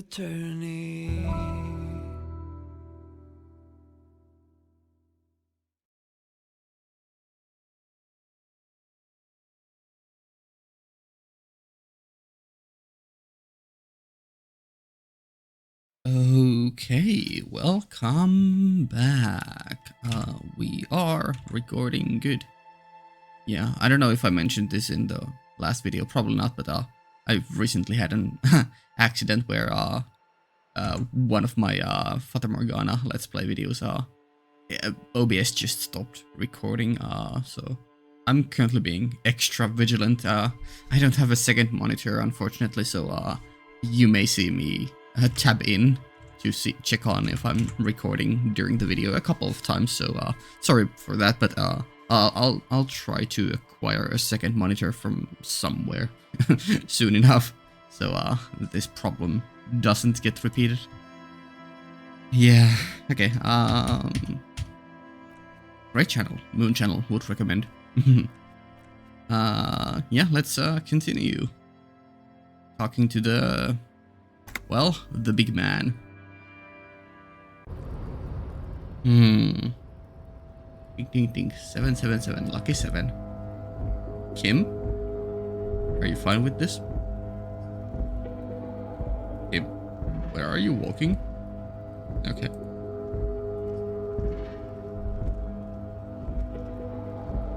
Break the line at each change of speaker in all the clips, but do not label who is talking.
attorney.
Okay, welcome back. We are recording good. Yeah, I don't know if I mentioned this in the last video, probably not, but I've recently had an accident where one of my Fata Morgana Let's Play videos OBS just stopped recording, so I'm currently being extra vigilant. I don't have a second monitor, unfortunately, so you may see me tab in to check on if I'm recording during the video a couple of times. So sorry for that, but I'll try to acquire a second monitor from somewhere soon enough, so this problem doesn't get repeated. Yeah. Okay. Great channel, Moon channel, would recommend. Yeah, let's continue talking to the big man. Ding ding ding, 777, lucky 7. Kim, are you fine with this? Kim, where are you walking? Okay.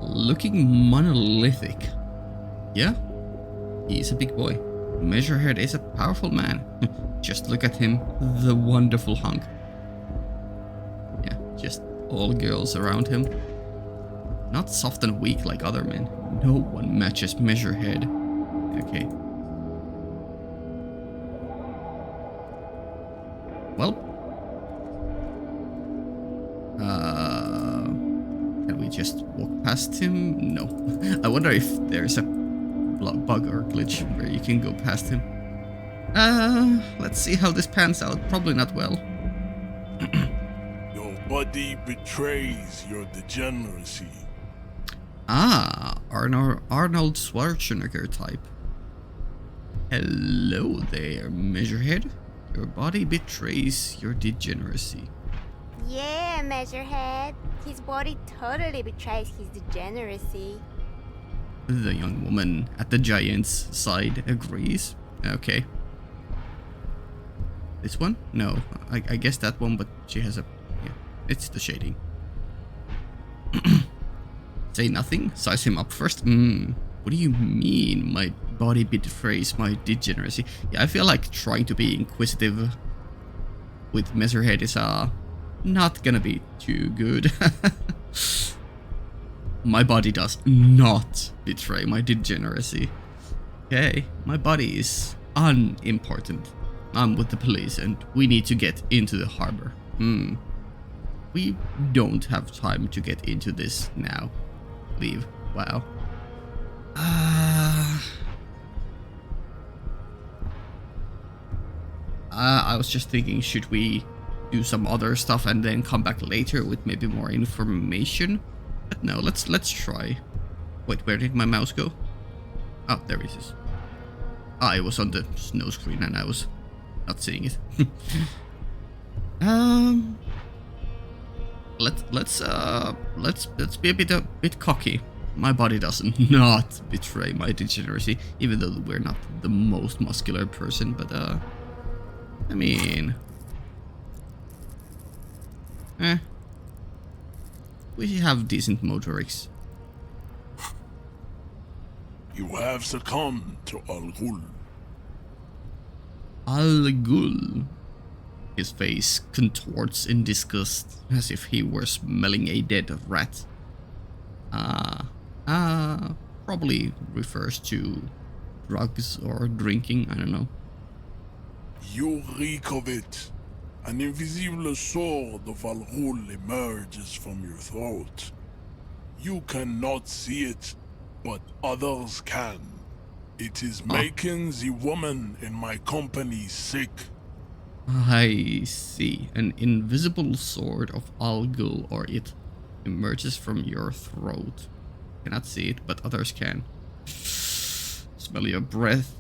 Looking monolithic. Yeah, he's a big boy. Measurehead is a powerful man. Just look at him, the wonderful hunk. Yeah, just all girls around him. Not soft and weak like other men. No one matches Measurehead. Okay. Well. Can we just walk past him? No. I wonder if there's a bug or glitch where you can go past him. Let's see how this pans out. Probably not well.
Your body betrays your degeneracy.
Arnold Schwarzenegger type. Hello there, Measurehead. Your body betrays your degeneracy.
Yeah, Measurehead. His body totally betrays his degeneracy.
The young woman at the giant's side agrees. Okay. This one? No, I guess that one, but she has a... Yeah, it's the shading. Say nothing? Size him up first? What do you mean my body betrays my degeneracy? Yeah, I feel like trying to be inquisitive with Measurehead is not gonna be too good. My body does not betray my degeneracy. Okay, my body is unimportant. I'm with the police and we need to get into the harbor. We don't have time to get into this now. Leave. Wow. I was just thinking, should we do some other stuff and then come back later with maybe more information? But no, let's try. Wait, where did my mouse go? Oh, there it is. It was on the snow screen and I was not seeing it. Let's be a bit cocky. My body does not betray my degeneracy, even though we're not the most muscular person, but I mean, we have decent motorics.
You have succumbed to Al Ghul.
Al Ghul. His face contorts in disgust, as if he were smelling a dead rat. Probably refers to drugs or drinking, I don't know.
You reek of it. An invisible sword of Al Ghul emerges from your throat. You cannot see it, but others can. It is making the woman in my company sick.
I see. An invisible sword of Al Ghul, or it emerges from your throat. Cannot see it, but others can. Smell your breath.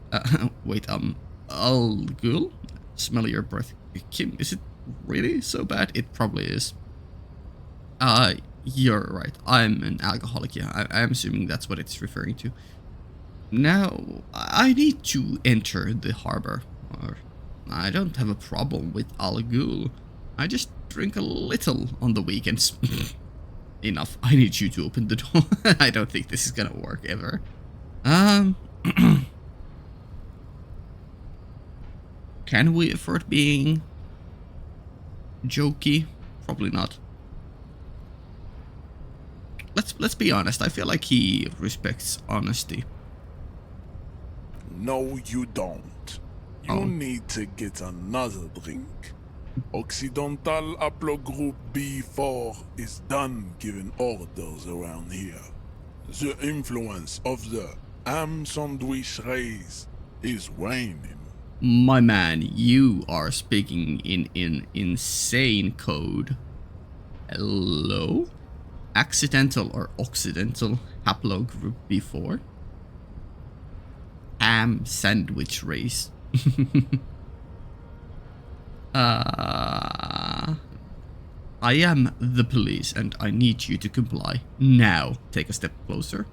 Wait, Al Ghul? smell your breath. Kim, is it really so bad? It probably is. You're right. I'm an alcoholic. Yeah, I'm assuming that's what it's referring to. Now, I need to enter the harbor. Or I don't have a problem with Al Ghul. I just drink a little on the weekends. Enough. I need you to open the door. I don't think this is gonna work ever. Can we afford being jokey? Probably not. Let's be honest. I feel like he respects honesty.
No, you don't. You need to get another drink. Occidental Haplogroup B4 is done giving orders around here. The influence of the ham sandwich race is waning.
My man, you are speaking in insane code. Hello? Accidental or Occidental Haplogroup B4? Ham sandwich race. I am the police and I need you to comply. Now, take a step closer.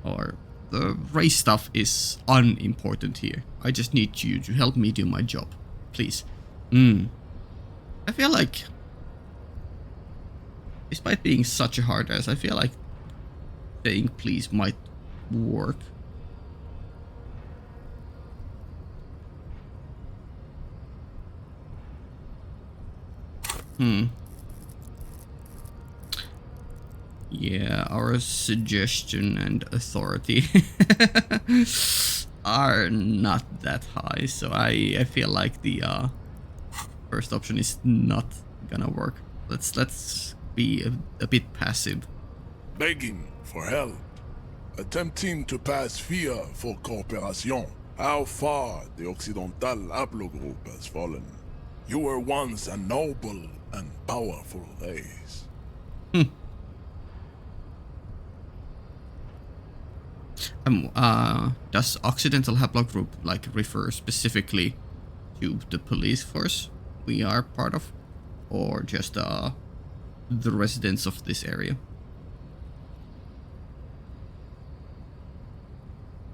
Or the race stuff is unimportant here. I just need you to help me do my job. Please. I feel like, despite being such a hard ass, I feel like saying please might work. Yeah, our suggestion and authority are not that high, so I feel like the first option is not gonna work. Let's be a bit passive.
Begging for help. Attempting to pass fear for cooperation. How far the Occidental Haplogroup has fallen. You were once a noble and powerful race.
Does Occidental Haplogroup like refer specifically to the police force we are part of, or just the residents of this area,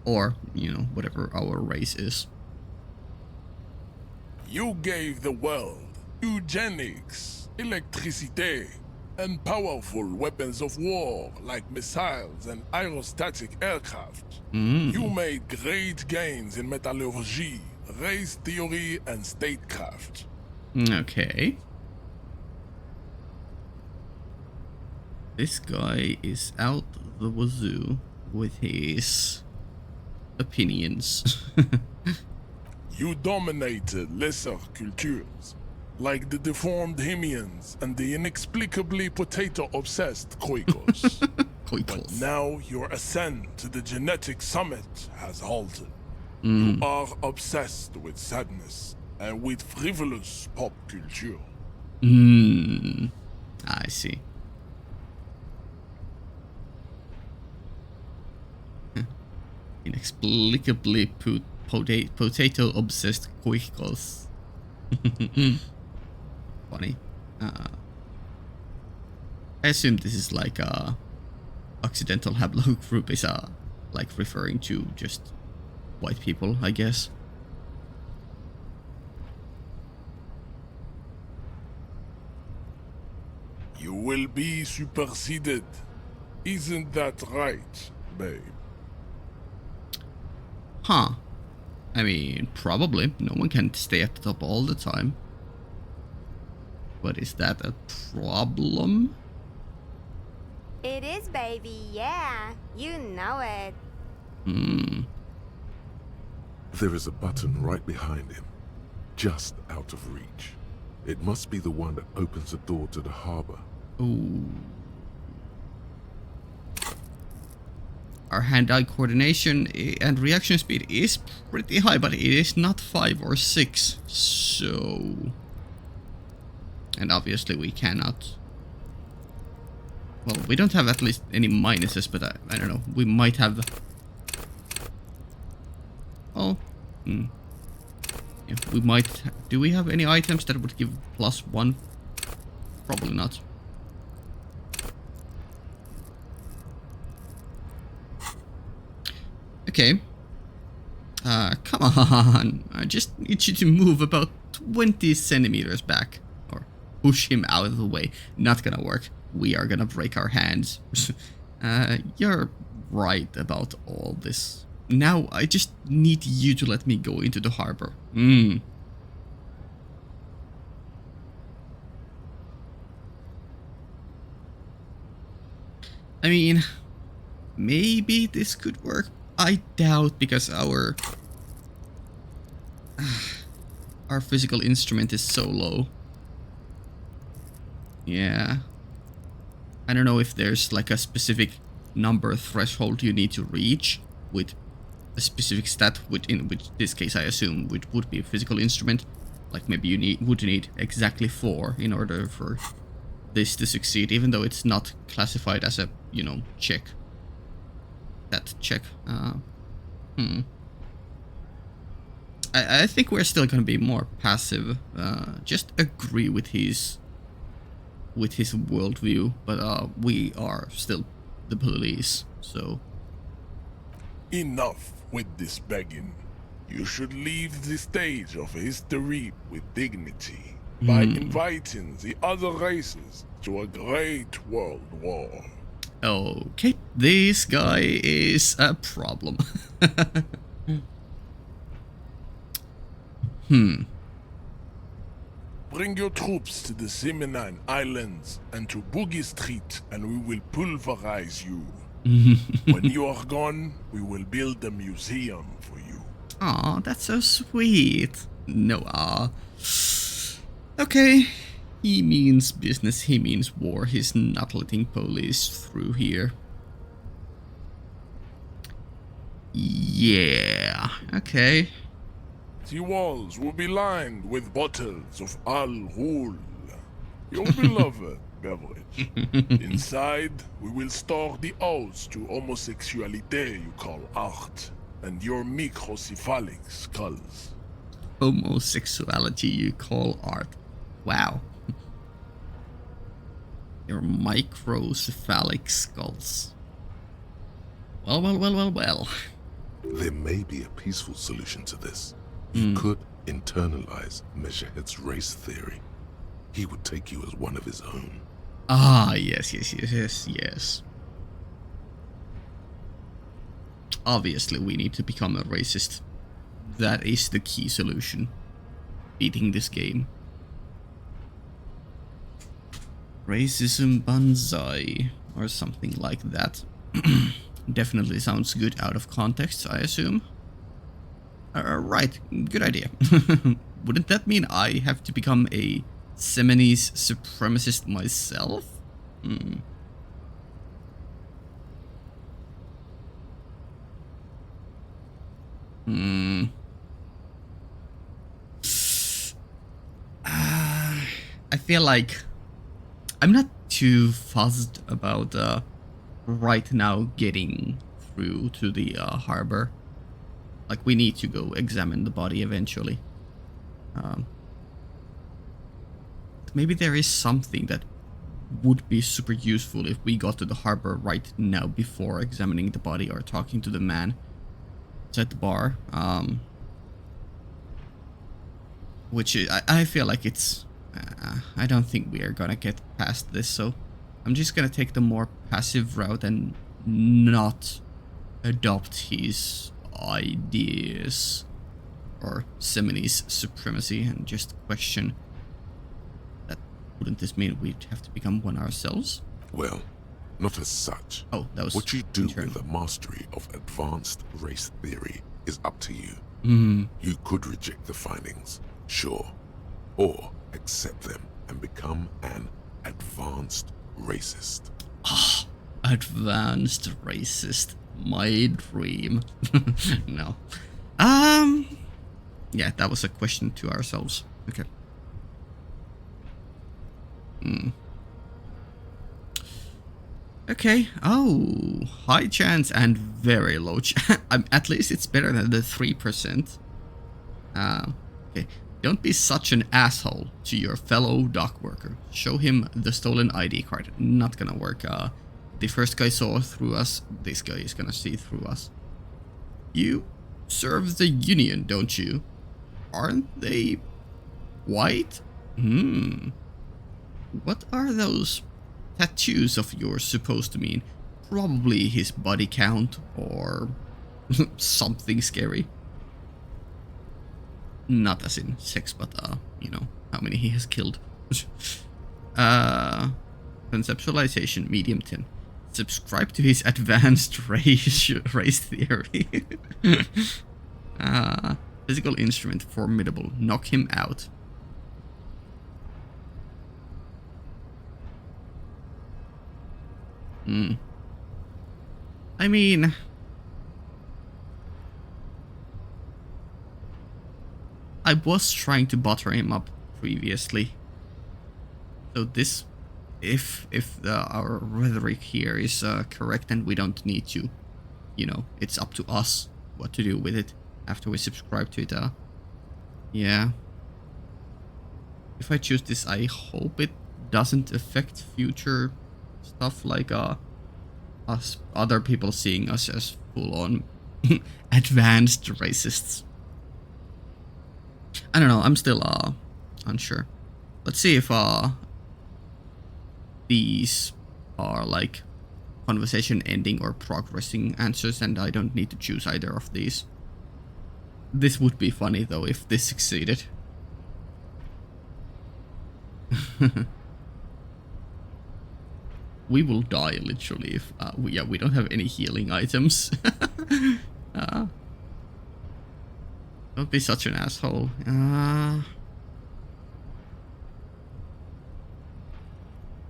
or whatever our race is?
You gave the world eugenics, electricity, and powerful weapons of war like missiles and aerostatic aircraft. You made great gains in metallurgy, race theory, and statecraft.
Okay. This guy is out the wazoo with his opinions.
You dominated lesser cultures, like the deformed Hemians and the inexplicably potato-obsessed Khoikos. But now your ascent to the genetic summit has halted. You are obsessed with sadness and with frivolous pop culture.
I see. Inexplicably potato-obsessed Khoikos. Funny. I assume this is like Occidental Haplogroup is like referring to just white people, I guess.
You will be superseded. Isn't that right, babe?
Huh. I mean, probably. No one can stay at the top all the time. But is that a problem?
It is, baby, yeah. You know it.
There is a button right behind him, just out of reach. It must be the one that opens the door to the harbor.
Ooh. Our hand-eye coordination and reaction speed is pretty high, but it is not 5 or 6, so... And obviously we cannot... Well, we don't have at least any minuses, but I don't know, we might have... Oh. Yeah, we might... Do we have any items that would give +1? Probably not. Okay. Come on. I just need you to move about 20 centimeters back. Or push him out of the way. Not gonna work. We are gonna break our hands. You're right about all this. Now I just need you to let me go into the harbor. I mean, maybe this could work. I doubt, because our physical instrument is so low. Yeah. I don't know if there's like a specific number threshold you need to reach with a specific stat, in which this case I assume would be a physical instrument. Like maybe you would need exactly 4 in order for this to succeed, even though it's not classified as a, you know, check. That check. I think we're still gonna be more passive. Just agree with his worldview, but we are still the police, so.
Enough with this begging. You should leave the stage of history with dignity by inviting the other races to a great world war.
Okay, this guy is a problem.
Bring your troops to the Simonine Islands and to Boogie Street, and we will pulverize you. When you are gone, we will build a museum for you.
Aw, that's so sweet. No, okay. He means business, he means war. He's not letting police through here. Yeah, okay.
The walls will be lined with bottles of Al Ghul, your beloved beverage. Inside, we will store the odes to homosexuality you call art, and your microcephalic skulls.
Homosexuality you call art. Wow. Your microcephalic skulls. Well.
There may be a peaceful solution to this. You could internalize Meshahed's race theory. He would take you as one of his own.
Ah, yes. Obviously, we need to become a racist. That is the key solution. Beating this game. Racism banzai, or something like that. Definitely sounds good out of context, I assume. Right, good idea. Wouldn't that mean I have to become a Seminese supremacist myself? I feel like I'm not too fussed about right now getting through to the harbor. Like, we need to go examine the body eventually. Maybe there is something that would be super useful if we got to the harbor right now before examining the body or talking to the man at the bar. Which I feel like it's... I don't think we are gonna get past this, so I'm just gonna take the more passive route and not adopt his ideas or Seminese supremacy and just question that. Wouldn't this mean we'd have to become one ourselves?
Well, not as such.
Oh, that was
what you do
internal.
with the mastery of advanced race theory is up to you. You could reject the findings, sure, or accept them and become an advanced racist.
Advanced racist. My dream. No. Yeah, that was a question to ourselves. Okay. Okay. Oh, high chance and very low chance. At least it's better than the 3%. Okay. Don't be such an asshole to your fellow dock worker. Show him the stolen ID card. Not gonna work. The first guy saw through us. This guy is gonna see through us. You serve the Union, don't you? Aren't they white? What are those tattoos of yours supposed to mean? Probably his body count or something scary. Not as in sex, but you know, how many he has killed. Conceptualization, medium 10. Subscribe to his advanced race theory. Physical instrument, formidable. Knock him out. I mean, I was trying to butter him up previously. So this, if our rhetoric here is correct, and we don't need to, you know, it's up to us what to do with it after we subscribe to it. Yeah. If I choose this, I hope it doesn't affect future stuff like us other people seeing us as full-on advanced racists. I don't know, I'm still unsure. Let's see if these are like conversation ending or progressing answers, and I don't need to choose either of these. This would be funny though if this succeeded. We will die literally if we don't have any healing items. Don't be such an asshole.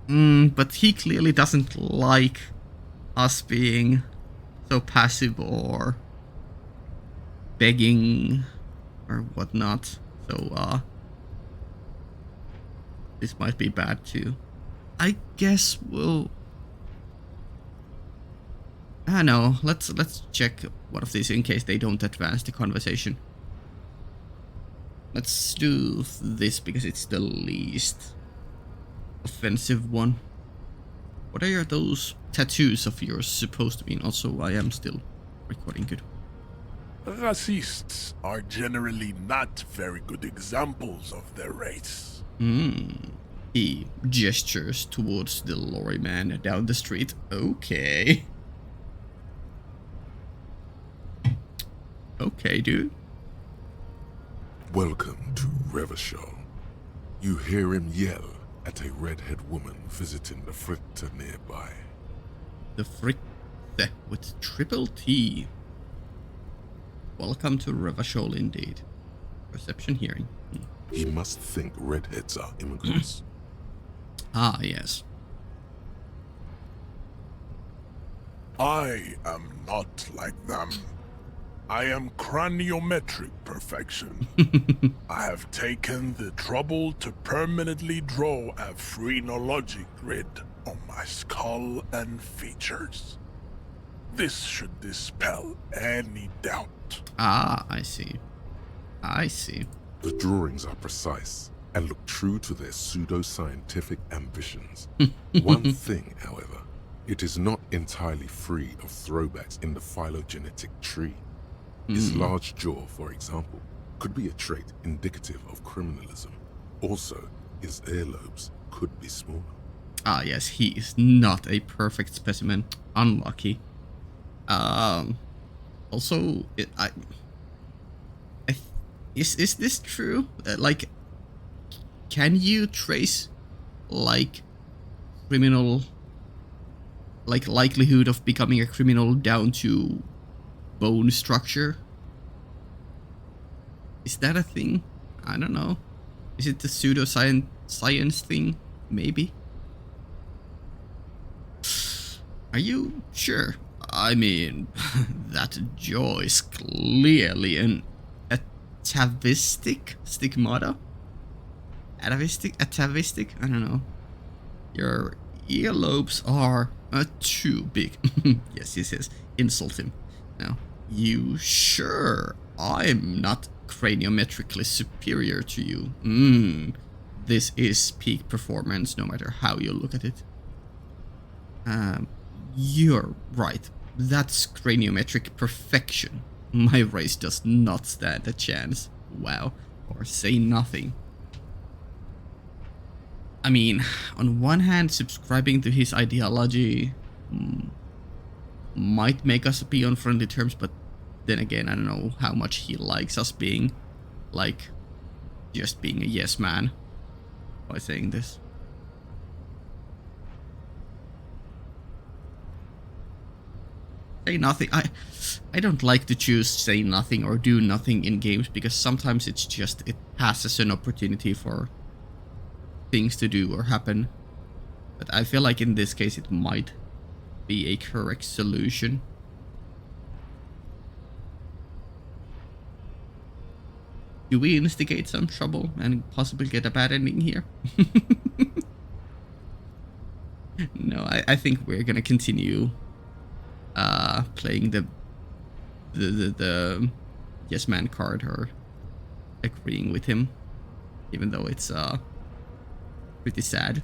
But he clearly doesn't like us being so passive or begging or whatnot. So this might be bad too. I guess we'll... I don't know. Let's check one of these in case they don't advance the conversation. Let's do this because it's the least offensive one. What are those tattoos of yours supposed to mean? Also, I am still recording good.
Racists are generally not very good examples of their race.
He gestures towards the lorry man down the street. Okay. Okay, dude.
Welcome to Revachol. You hear him yell at a redhead woman visiting the fritter nearby.
The fritte with triple T. Welcome to Revachol indeed. Perception hearing.
He must think redheads are immigrants.
Ah, yes.
I am not like them. I am craniometric perfection. I have taken the trouble to permanently draw a phrenologic grid on my skull and features. This should dispel any doubt.
Ah, I see. I see.
The drawings are precise and look true to their pseudo-scientific ambitions. One thing, however, it is not entirely free of throwbacks in the phylogenetic tree. His large jaw, for example, could be a trait indicative of criminalism. Also, his earlobes could be smaller. Ah,
yes, he is not a perfect specimen. Unlucky. Also, is this true? Like, can you trace, like, criminal, like, likelihood of becoming a criminal down to bone structure? Is that a thing? I don't know. Is it the pseudoscience thing? Maybe. Are you sure? I mean, that jaw is clearly an atavistic stigmata? Atavistic? I don't know. Your earlobes are too big. Yes. Insult him. Now, you sure I'm not craniometrically superior to you. This is peak performance, no matter how you look at it. You're right. That's craniometric perfection. My race does not stand a chance. Wow. Or say nothing. I mean, on one hand, subscribing to his ideology might make us be on friendly terms, but then again, I don't know how much he likes us being, like, just being a yes man by saying this. Say nothing. I don't like to choose say nothing or do nothing in games, because sometimes it's just, it passes an opportunity for things to do or happen. But I feel like in this case it might be a correct solution. Do we instigate some trouble and possibly get a bad ending here? No, I think we're gonna continue playing the yes man card, or agreeing with him, even though it's pretty sad.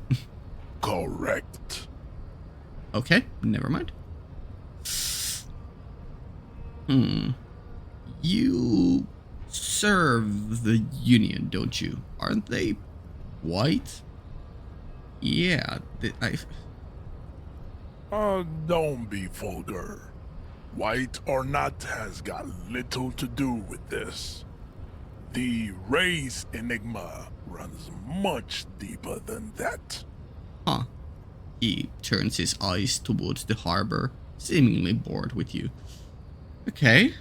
Correct.
Okay, never mind. You serve the Union, don't you? Aren't they white? Yeah,
Don't be vulgar. White or not has got little to do with this. The race enigma runs much deeper than that.
Huh. He turns his eyes towards the harbor, seemingly bored with you. Okay.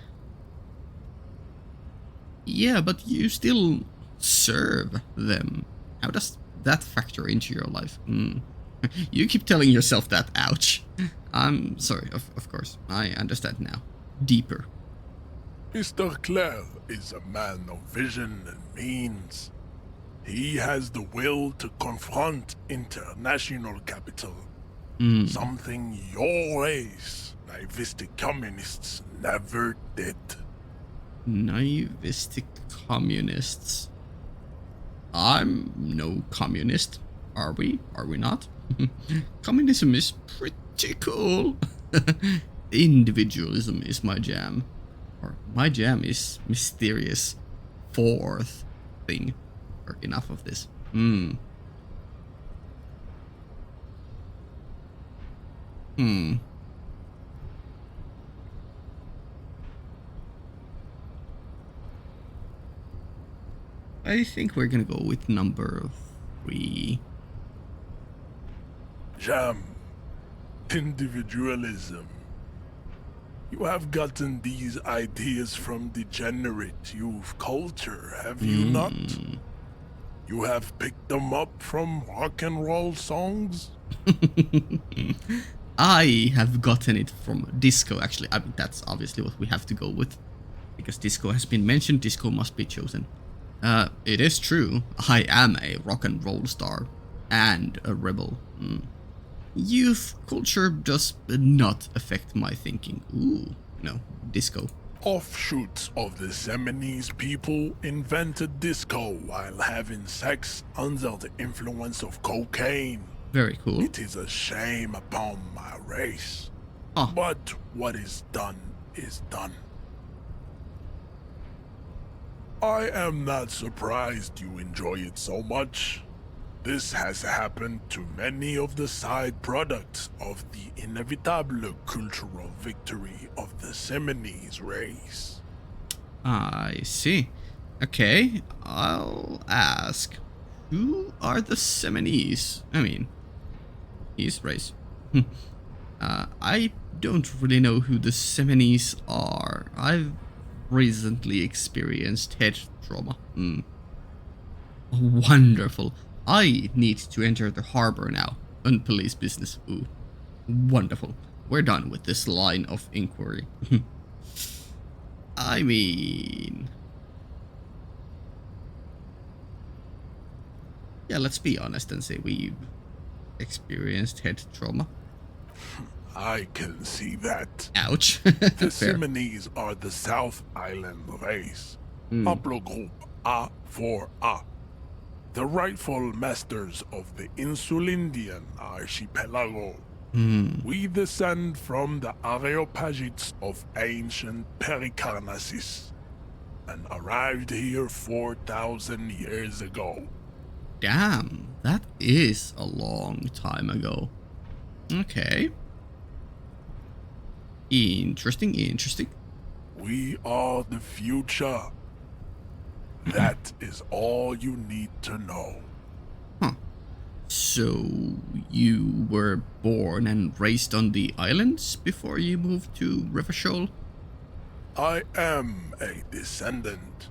Yeah, but you still serve them. How does that factor into your life? You keep telling yourself that, ouch. I'm sorry, of course. I understand now. Deeper.
Mr. Clare is a man of vision and means. He has the will to confront international capital. Something your race, naivistic communists, never did.
Naivistic communists. I'm no communist. Are we? Are we not? Communism is pretty cool. Individualism is my jam. Or my jam is mysterious fourth thing. Or enough of this. I think we're gonna go with number 3.
Jam. Individualism. You have gotten these ideas from degenerate youth culture, have you not? You have picked them up from rock and roll songs?
I have gotten it from disco, actually. I mean, that's obviously what we have to go with. Because disco has been mentioned, disco must be chosen. It is true. I am a rock and roll star. And a rebel. Youth culture does not affect my thinking. Ooh, no, disco.
Offshoots of the Seminoles people invented disco while having sex under the influence of cocaine.
Very cool.
It is a shame upon my race.
Ah.
But what is done is done. I am not surprised you enjoy it so much. This has happened to many of the side products of the inevitable cultural victory of the Seminoles race.
I see. Okay, I'll ask. Who are the Seminoles? I mean, his race. I don't really know who the Seminoles are. I've recently experienced head trauma. Wonderful. I need to enter the harbor now. Unpoliced business. Ooh. Wonderful. We're done with this line of inquiry. I mean... yeah, let's be honest and say we've experienced head trauma.
I can see that.
Ouch.
The
Fair.
Seminoles are the South Island race. Haplogroup A4A. The rightful masters of the Insulindian archipelago. We descend from the Areopagites of ancient Pericarnassus and arrived here 4,000 years ago.
Damn, that is a long time ago. Okay. Interesting, interesting.
We are the future. That is all you need to know.
Huh. So, you were born and raised on the islands before you moved to River Shoal?
I am a descendant.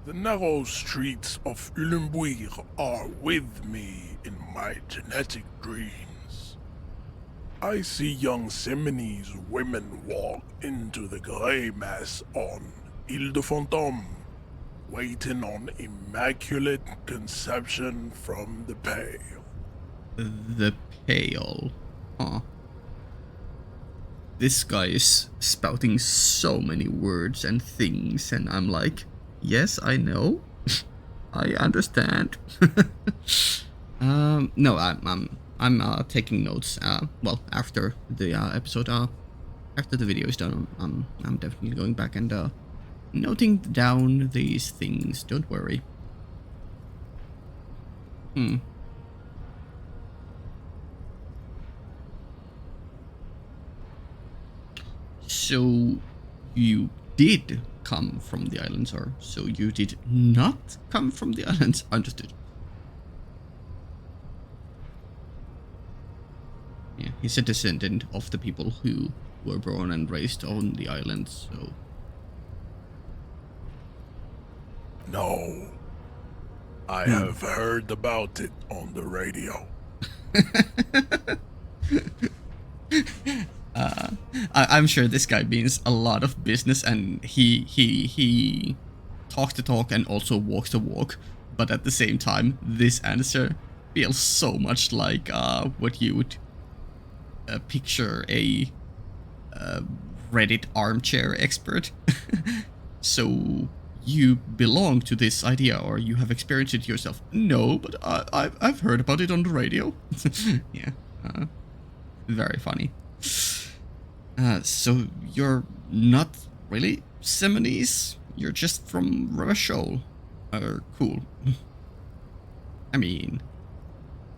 The narrow streets of Ulimbuir are with me in my genetic dreams. I see young Seminoles women walk into the grey mass on Ile de Fantôme, waiting on immaculate conception from the pale.
The Pale. Huh. This guy is spouting so many words and things, and I'm like, yes, I know. I understand. No, I'm taking notes. Well, after the episode, after the video is done, I'm definitely going back and noting down these things. Don't worry. So you did come from the islands, or so you did not come from the islands? Understood. Yeah, he's a descendant of the people who were born and raised on the islands, so...
No. I have heard about it on the radio.
I'm sure this guy means a lot of business, and he talks the talk and also walks the walk. But at the same time, this answer feels so much like what you would picture a Reddit armchair expert. So you belong to this idea, or you have experienced it yourself? No, but I've heard about it on the radio. Yeah, very funny. So you're not really Seminoles? You're just from River Shoal. Cool. I mean,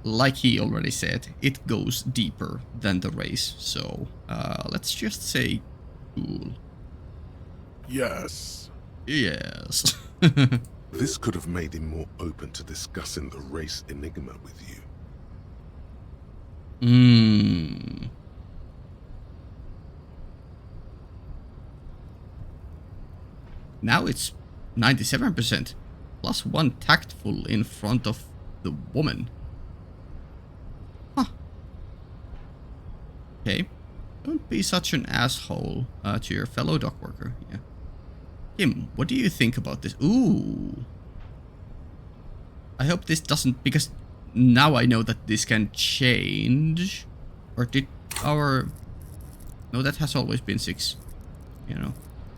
like he already said, it goes deeper than the race, so let's just say cool.
Yes.
Yes.
This could have made him more open to discussing the race enigma with you. Now it's 97%, plus one tactful in front of the woman. Huh. Okay. Don't be such an asshole to your fellow dock worker. Yeah. Kim, what do you think about this? Ooh. I hope this doesn't, because now I know that this can change. Or did our... No, that has always been 6. You know.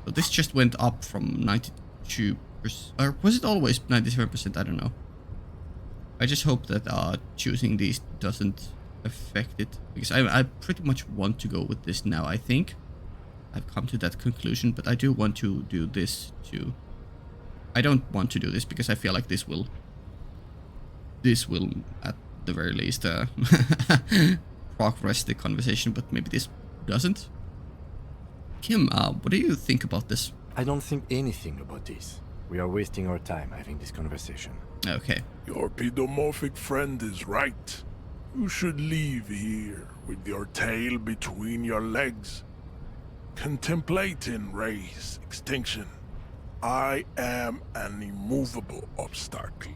So this just went up from 92%. Or was it always 97%? I don't know. I just hope that choosing these doesn't affect it. Because I pretty much want to go with this now, I think. I've come to that conclusion, but I do want to do this too. I don't want to do this because I feel like this will at the very least progress the conversation, but maybe this doesn't. Kim, what do you think about this?
I don't think anything about this. We are wasting our time having this conversation.
Okay.
Your pedomorphic friend is right. You should leave here with your tail between your legs, contemplating race extinction. I am an immovable obstacle.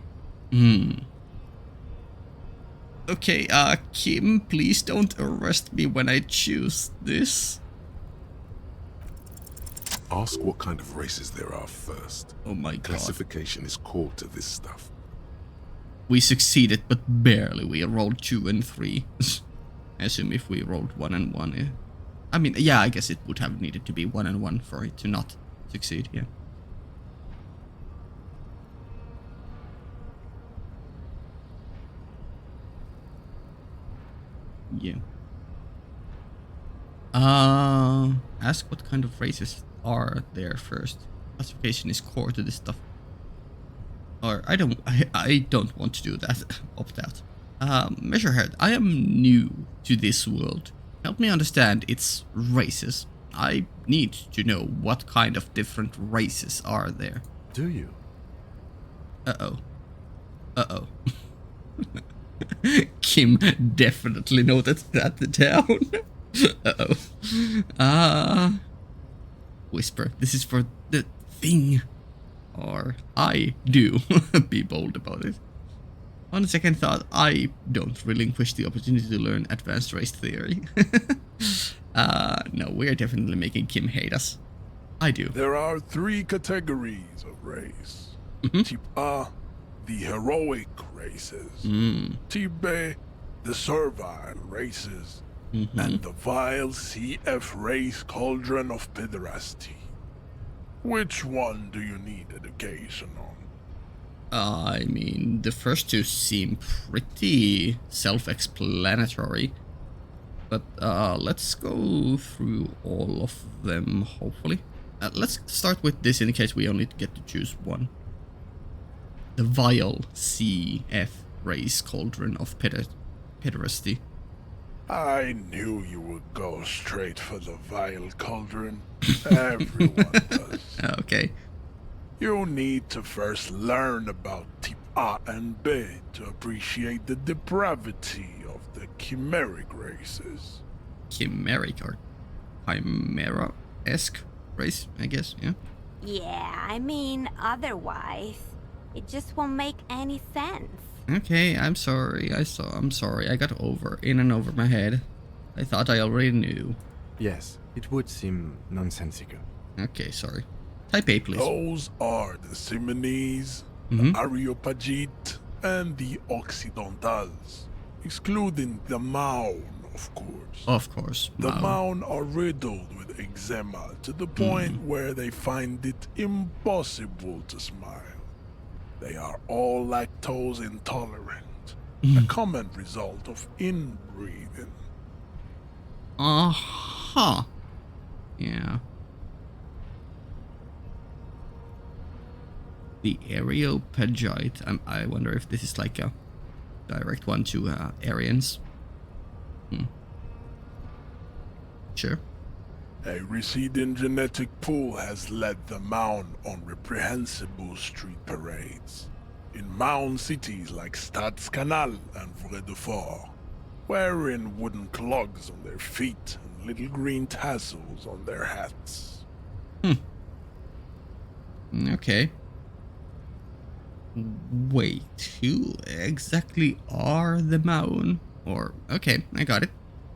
Okay, Kim, please don't arrest me when I choose this.
Ask what kind of races there are first.
Oh my god.
Classification is core to this stuff.
We succeeded, but barely. We rolled 2 and 3. I assume if we rolled 1 and 1, I mean, yeah, I guess it would have needed to be 1 and 1 for it to not succeed, yeah. Yeah. Ask what kind of races are there first. Classification is core to this stuff. Or I don't want to do that. Opt out. Measurehead, I am new to this world. Help me understand its races. I need to know what kind of different races are there.
Do you?
Uh-oh. Uh-oh. Kim definitely noted that down. Uh-oh. Whisper, this is for the thing. Or I do. Be bold about it. On second thought, I don't relinquish the opportunity to learn advanced race theory. No, we're definitely making Kim hate us. I do.
There are 3 categories of race.
Mhm.
Type A, the heroic races. Type B, the servile races. And the vile CF race cauldron of pederasty. Which one do you need education on?
I mean, the first 2 seem pretty self-explanatory. But let's go through all of them, hopefully. Let's start with this in case we only get to choose one. The vile CF race cauldron of pederasty.
I knew you would go straight for the vile cauldron. Everyone does.
Okay.
You need to first learn about Type A and B to appreciate the depravity of the chimeric races.
Chimeric or chimera-esque race, I guess, yeah?
Yeah, I mean, otherwise, it just won't make any sense.
Okay, I'm sorry. I'm sorry. I got in and over my head. I thought I already knew.
Yes, it would seem nonsensical.
Okay, sorry. Type A, please.
Those are the Simonese, the Areopagite, and the Occidentals, excluding the Maun, of course.
Of course.
The
Maun.
Maun are riddled with eczema to the point where they find it impossible to smile. They are all lactose intolerant, a common result of inbreeding.
Uh-huh. Yeah. The Areopagite. I wonder if this is like a direct one to Aryans. Sure.
A receding genetic pool has led the Maun on reprehensible street parades. In Maun cities like Stadskanal and Vredefort, wearing wooden clogs on their feet and little green tassels on their hats.
Okay. Wait, who exactly are the Maun? Or, okay, I got it.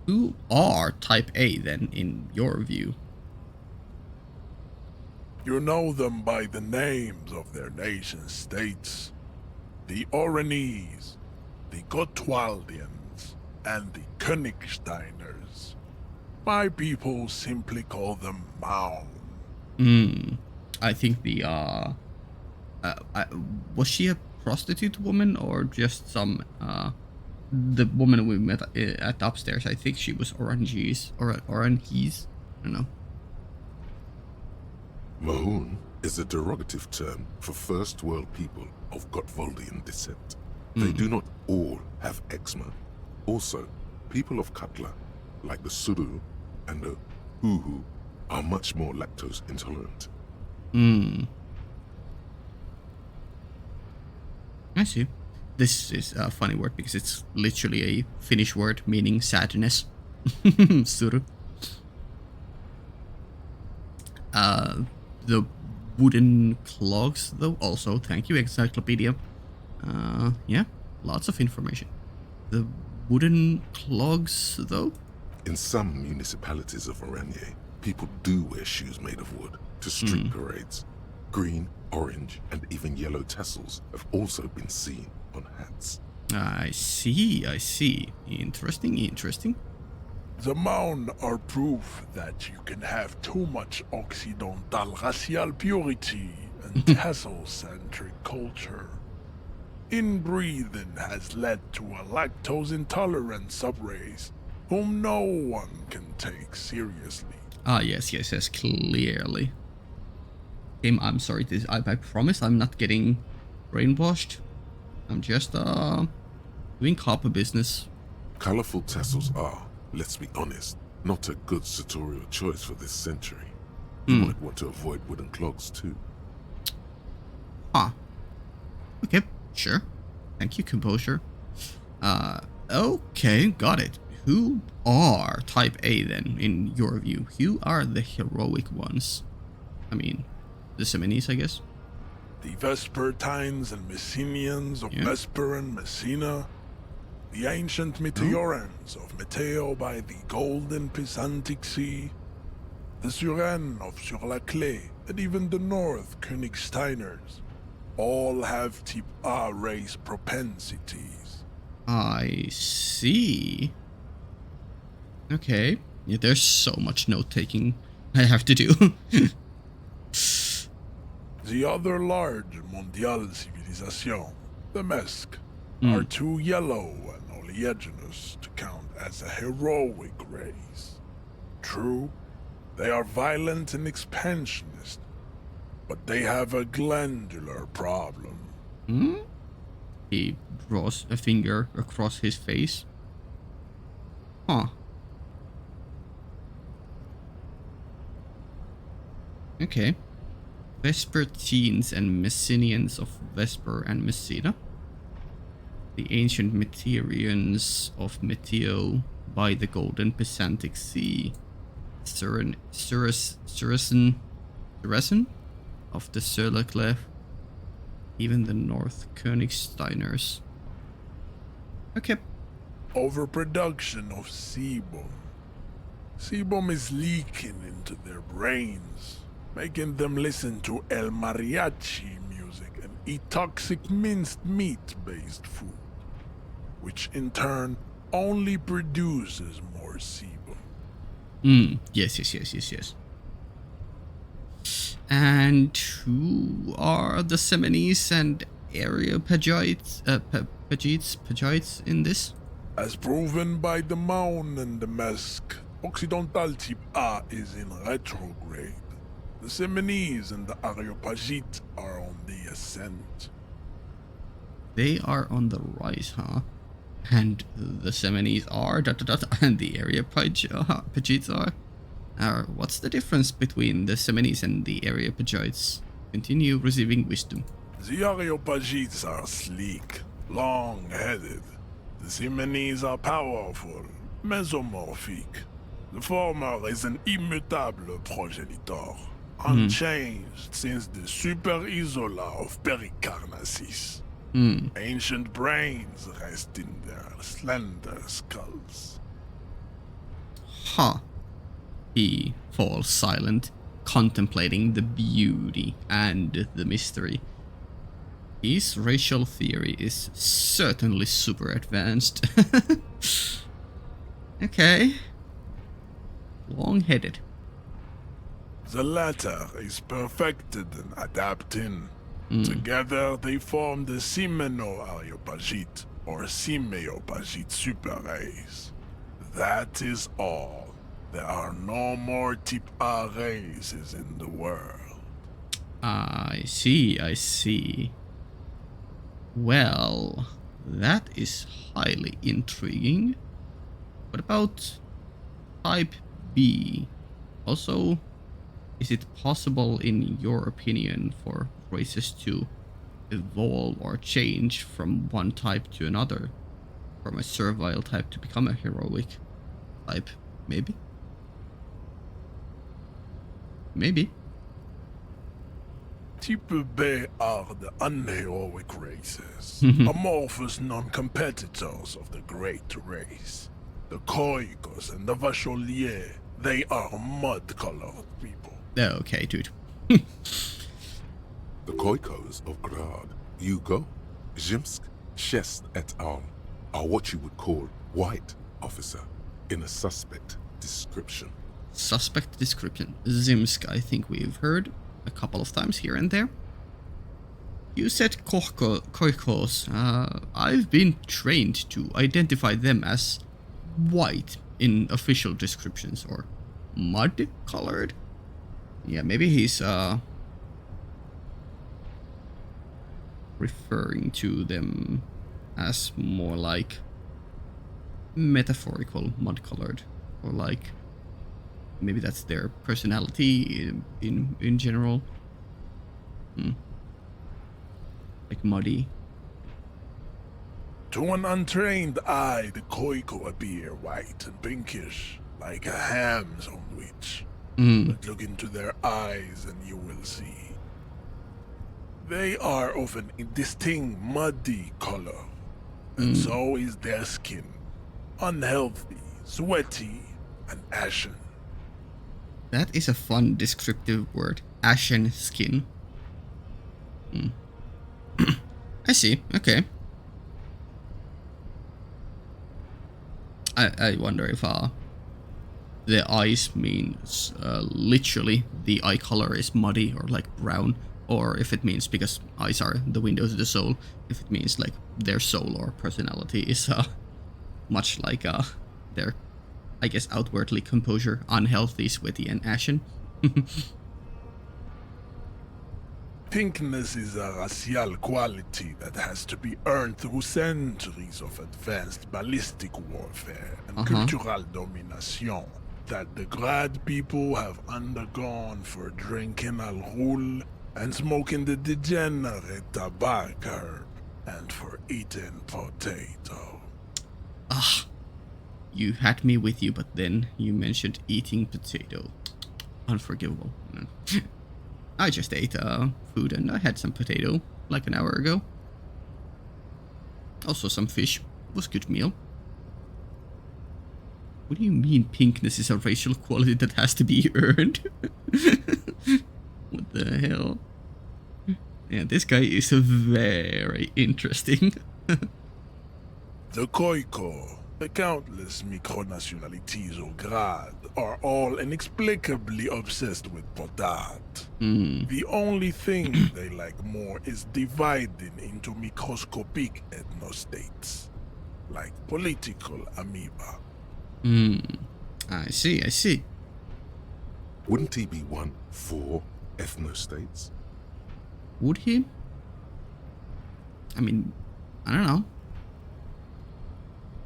Who are Type A then, in your view?
You know them by the names of their nation states. The Oranese, the Gotwaldians, and the Königsteiners. My people simply call them Maun.
I think the, was she a prostitute woman or just some, the woman we met at upstairs? I think she was Orangese, or Oranese, I don't know.
Mahoon is a derogative term for first world people of Gotwaldian descent. They do not all have eczema. Also, people of Katla, like the Suru and the Uhu, are much more lactose intolerant.
I see. This is a funny word because it's literally a Finnish word meaning sadness. Suru. The wooden clogs, though, also, thank you, Encyclopedia. Yeah, lots of information. The wooden clogs, though?
In some municipalities of Oranje, people do wear shoes made of wood to street parades. Green, orange, and even yellow tassels have also been seen on hats.
I see. Interesting.
The Maun are proof that you can have too much Occidental racial purity and tassel-centric culture. Inbreeding has led to a lactose-intolerant subrace whom no one can take seriously.
Ah, yes, clearly. Game, I'm sorry, I promise I'm not getting brainwashed. I'm just, doing copper business.
Colorful tassels are, let's be honest, not a good sartorial choice for this century. You might want to avoid wooden clogs too.
Huh. Okay, sure. Thank you, composure. Okay, got it. Who are Type A then, in your view? Who are the heroic ones? I mean, the Semines, I guess?
The Vespertines and Messenians of Vesper and Messina. The ancient Meteorans of Meteo by the golden Pisantic Sea. The Suren of Sur-la-Clé, and even the North Königsteiners. All have Type A race propensities.
I see. Okay. Yeah, there's so much note-taking I have to do.
The other large mondial civilization, the Mesk, are too yellow and oleaginous to count as a heroic race. True, they are violent and expansionist, but they have a glandular problem.
He draws a finger across his face. Huh. Okay. Vespertines and Messenians of Vesper and Messina. The ancient Meteorians of Meteo by the golden Pisantic Sea. Suresen of the Sur-la-Clef. Even the North Königsteiners. Okay.
Overproduction of sebum. Sebum is leaking into their brains, making them listen to El Mariachi music and eat toxic minced meat-based food, which in turn only produces more sebum.
Yes. And who are the Semines and Areopagites in this?
As proven by the Maun and the Mesk, Occidental Type A is in retrograde. The Semines and the Areopagites are on the ascent.
They are on the rise, huh? And the Semines are ... and the Areopagites are? What's the difference between the Semines and the Areopagites? Continue receiving wisdom.
The Areopagites are sleek, long-headed. The Semines are powerful, mesomorphic. The former is an immutable progenitor, unchanged since the Super Isola of Pericarnassus. Ancient brains rest in their slender skulls.
Huh. He falls silent, contemplating the beauty and the mystery. His racial theory is certainly super advanced. Okay. Long-headed.
The latter is perfected and adapting. Together they form the Simeno-Areopagite or Simeopagite super race. That is all. There are no more Type A races in the world.
I see. Well, that is highly intriguing. What about Type B? Also, is it possible, in your opinion, for races to evolve or change from one type to another? From a servile type to become a heroic type? Maybe? Maybe.
Type B are the unheroic races, amorphous non-competitors of the great race. The Koikos and the Vacholier, they are mud-colored people.
Okay, dude.
The Koikos of Grad, Yugo, Zhimsk, Shest et al. Are what you would call white, officer, in a suspect description.
Suspect description. Zimsk, I think we've heard a couple of times here and there. You said Koikos. I've been trained to identify them as white, in official descriptions, or mud colored. Yeah, maybe he's referring to them as more like metaphorical mud colored, or like maybe that's their personality in general. Like muddy.
To an untrained eye, the Koiko appear white and pinkish, like a ham sandwich. But look into their eyes and you will see. They are of an distinct muddy color, and so is their skin. Unhealthy, sweaty, and ashen.
That is a fun descriptive word. Ashen skin. I see. Okay. I wonder if the eyes means literally the eye color is muddy or like brown, or if it means because eyes are the windows of the soul, if it means like their soul or personality is much like their, I guess, outwardly composure, unhealthy, sweaty, and ashen.
Pinkness is a racial quality that has to be earned through centuries of advanced ballistic warfare and cultural domination that the Grad people have undergone for drinking alcohol and smoking the degenerate tobacco herb and for eating potato.
Ah, you had me with you, but then you mentioned eating potato. Unforgivable. I just ate food and I had some potato like an hour ago. Also some fish. It was a good meal. What do you mean pinkness is a racial quality that has to be earned? What the hell? Yeah, this guy is very interesting.
The Koiko, the countless micronationalities of Grad, are all inexplicably obsessed with potat. The only thing they like more is dividing into microscopic ethnostates, like political amoeba.
I see.
Wouldn't he be one for ethnostates?
Would he? I mean, I don't know.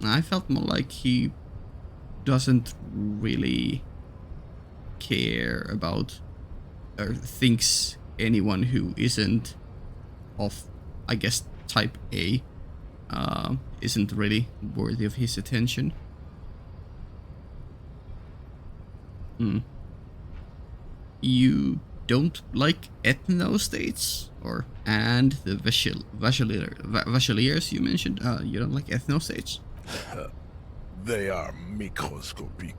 I felt more like he doesn't really care about or thinks anyone who isn't of, I guess, type A isn't really worthy of his attention. You don't like ethnostates? And the Vacheliers you mentioned? You don't like ethnostates?
They are microscopic.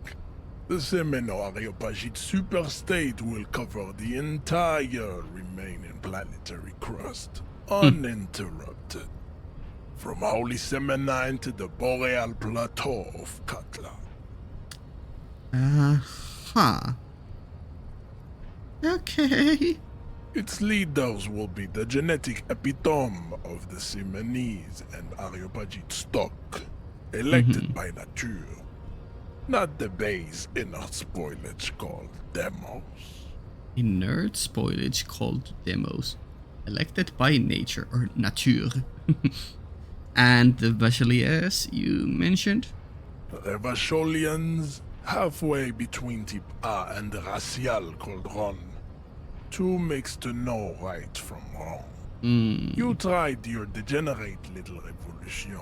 The Semeno-Areopagite superstate will cover the entire remaining planetary crust, uninterrupted. From Holy Semenine to the Boreal Plateau of Katla.
Okay.
Its leaders will be the genetic epitome of the Semenese and Areopagite stock, elected by nature, not the base inert spoilage called demos.
Inert spoilage called demos, elected by nature or nature. And the Vacheliers you mentioned?
The Vacholians, halfway between Type A and the Racial Cauldron. Two makes to know right from wrong. You tried your degenerate little revolution,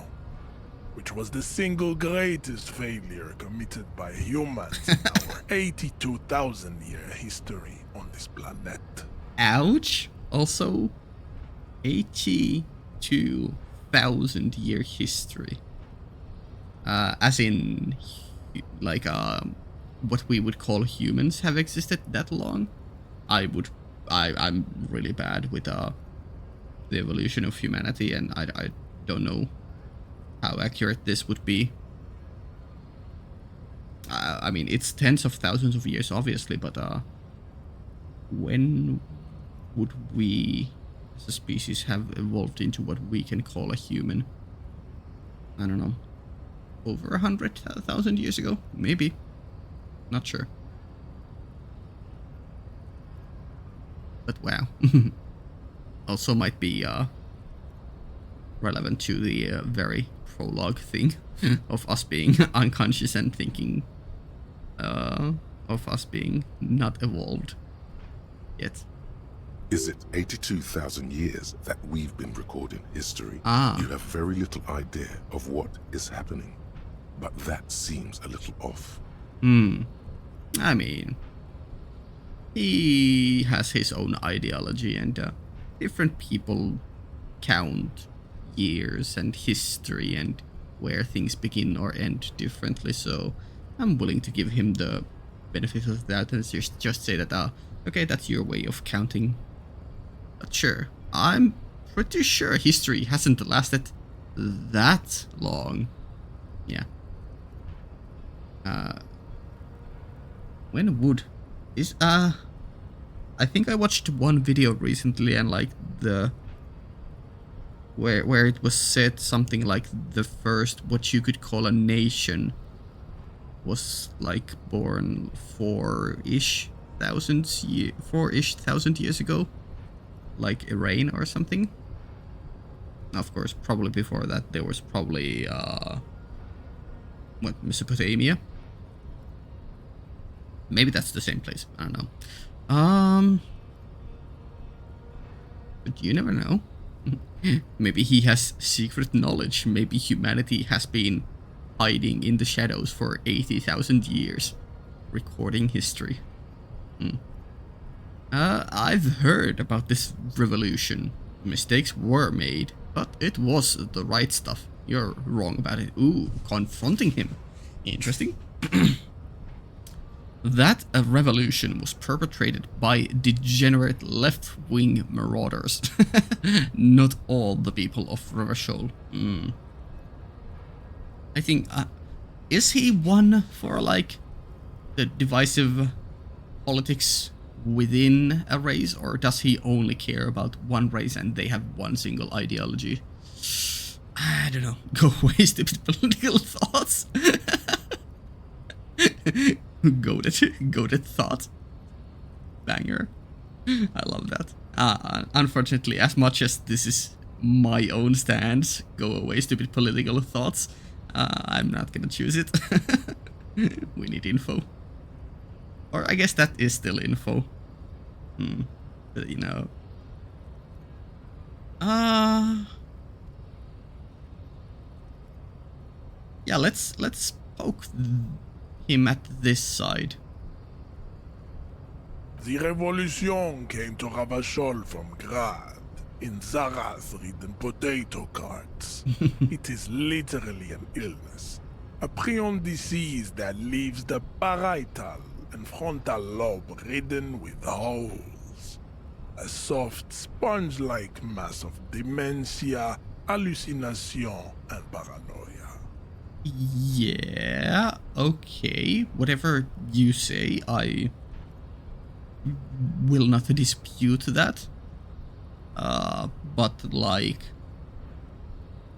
which was the single greatest failure committed by humans in our 82,000-year history on this planet.
Ouch. Also, 82,000-year history. As in, like, what we would call humans have existed that long? I'm really bad with the evolution of humanity, and I don't know how accurate this would be. I mean, it's tens of thousands of years, obviously, but when would we, as a species, have evolved into what we can call a human? I don't know. over 100,000 years ago, maybe. Not sure. But wow. Also might be relevant to the very prologue thing of us being unconscious and thinking of us being not evolved yet.
Is it 82,000 years that we've been recording history?
Ah.
You have very little idea of what is happening, but that seems a little off.
I mean, he has his own ideology, and different people count years and history and where things begin or end differently, so I'm willing to give him the benefit of that and just say that, okay, that's your way of counting. But sure, I'm pretty sure history hasn't lasted that long. Yeah. When would is I think I watched one video recently, and like the where it was said something like the first what you could call a nation was like born 4-ish thousand years ago, like Iran or something. Of course, probably before that there was probably Mesopotamia. Maybe that's the same place. I don't know. But you never know. Maybe he has secret knowledge. Maybe humanity has been hiding in the shadows for 80,000 years, recording history. I've heard about this revolution. Mistakes were made, but it was the right stuff. You're wrong about it. Ooh, confronting him. Interesting. That a revolution was perpetrated by degenerate left-wing marauders. Not all the people of Revachol. I think, is he one for like the divisive politics within a race, or does he only care about one race and they have one single ideology? I don't know. Go away, stupid political thoughts. Goated thought. Banger. I love that. Unfortunately, as much as this is my own stance, go away, stupid political thoughts, I'm not gonna choose it. We need info. Or I guess that is still info. But, you know. Yeah, let's poke him at this side.
The revolution came to Ravachol from Grad in Zaraz-ridden potato carts. It is literally an illness, a prion disease that leaves the parietal and frontal lobe ridden with holes. A soft, sponge-like mass of dementia, hallucination, and paranoia.
Yeah, okay. Whatever you say, I will not dispute that. But like,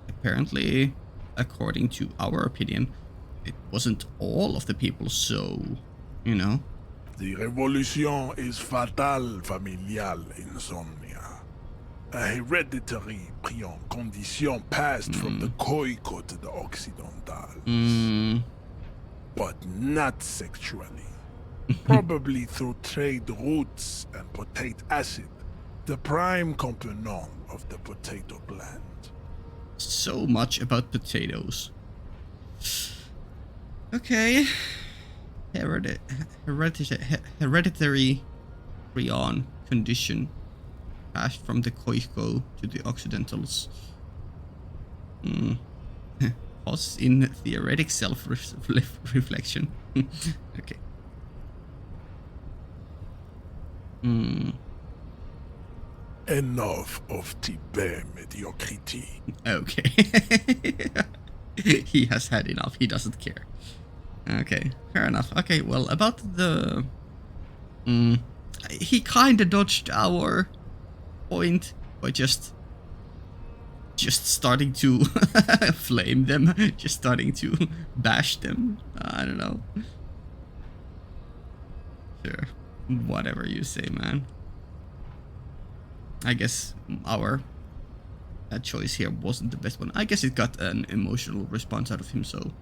apparently, according to our opinion, it wasn't all of the people, so, you know.
The revolution is fatal familial insomnia. A hereditary prion condition passed from the Khoico to the Occidental. But not sexually. Probably through trade routes and potate acid, the prime component of the potato plant.
So much about potatoes. Okay. Hereditary prion condition passed from the Khoico to the Occidentals. Pause in theoretic self-reflection. Okay.
Enough of Tibet mediocrity.
Okay. He has had enough. He doesn't care. Okay, fair enough. Okay, well, about the... he kinda dodged our point by just just starting to flame them, just starting to bash them. I don't know. Sure, whatever you say, man. I guess our choice here wasn't the best one. I guess it got an emotional response out of him, so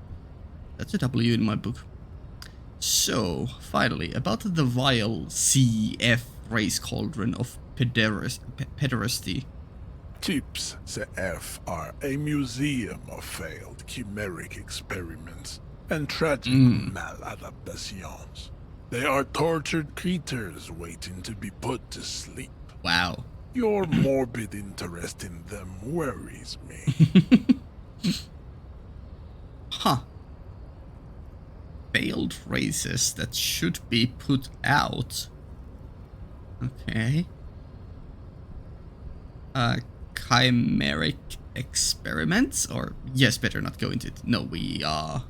that's a W in my book. So, finally, about the vile CF race cauldron of pederasty.
Chips CF are a museum of failed chimeric experiments and tragic maladaptations. They are tortured creatures waiting to be put to sleep.
Wow.
Your morbid interest in them worries me.
Huh. Failed races that should be put out. Okay. Chimeric experiments? Or, yes, better not go into it. No, we are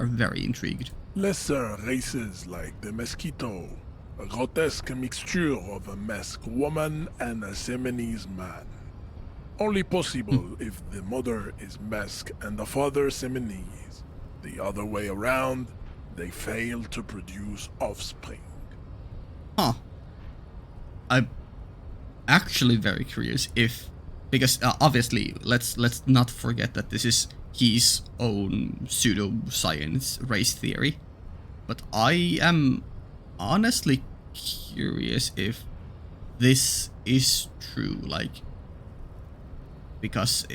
very intrigued.
Lesser races like the mosquito, a grotesque mixture of a masked woman and a Seminese man. Only possible if the mother is masked and the father Seminese. The other way around, they fail to produce offspring.
Huh. I'm actually very curious if, because obviously let's not forget that this is his own pseudoscience race theory, but I am honestly curious if this is true, like, because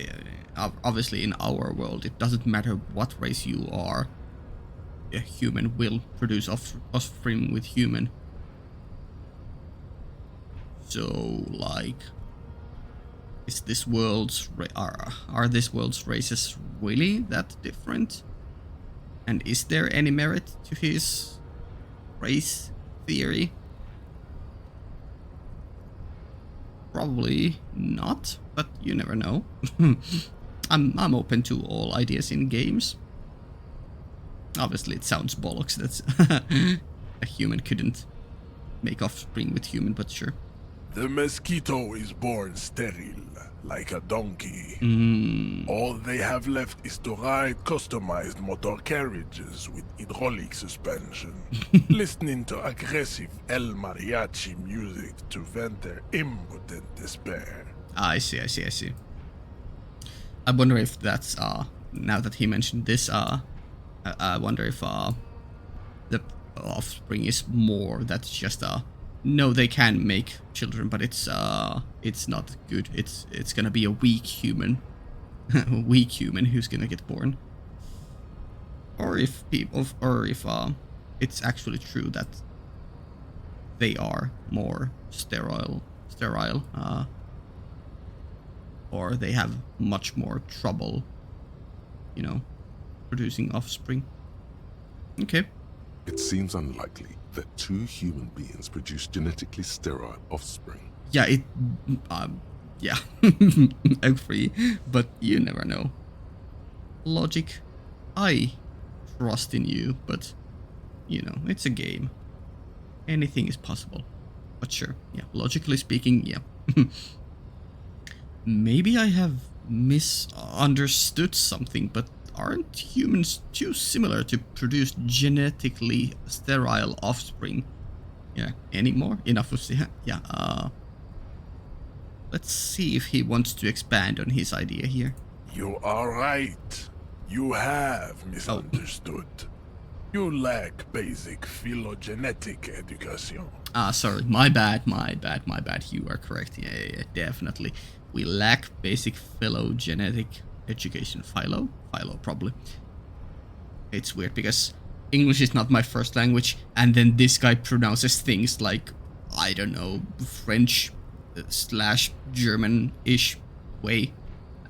obviously in our world it doesn't matter what race you are, a human will produce offspring with human. So, like, is this world's are this world's races really that different? And is there any merit to his race theory? Probably not, but you never know. I'm open to all ideas in games. Obviously, it sounds bollocks that a human couldn't make offspring with human, but sure.
The mosquito is born sterile, like a donkey. All they have left is to ride customized motor carriages with hydraulic suspension, listening to aggressive El Mariachi music to vent their impotent despair.
I see. I wonder if that's, now that he mentioned this, I wonder if, the offspring is more that's just, no, they can make children, but it's not good. It's gonna be a weak human, who's gonna get born. Or if it's actually true that they are more sterile, or they have much more trouble, producing offspring. Okay.
It seems unlikely that two human beings produce genetically sterile offspring.
Yeah, yeah, agree, but you never know. Logic, I trust in you, but, it's a game. Anything is possible. But sure, yeah, logically speaking, yeah. Maybe I have misunderstood something, but aren't humans too similar to produce genetically sterile offspring? Yeah, anymore? Enough of yeah, let's see if he wants to expand on his idea here.
You are right. You have misunderstood. You lack basic phylogenetic education.
Sorry, my bad. You are correct. Yeah, definitely. We lack basic phylogenetic education. Philo, probably. It's weird because English is not my first language, and then this guy pronounces things like, I don't know, French / German-ish way,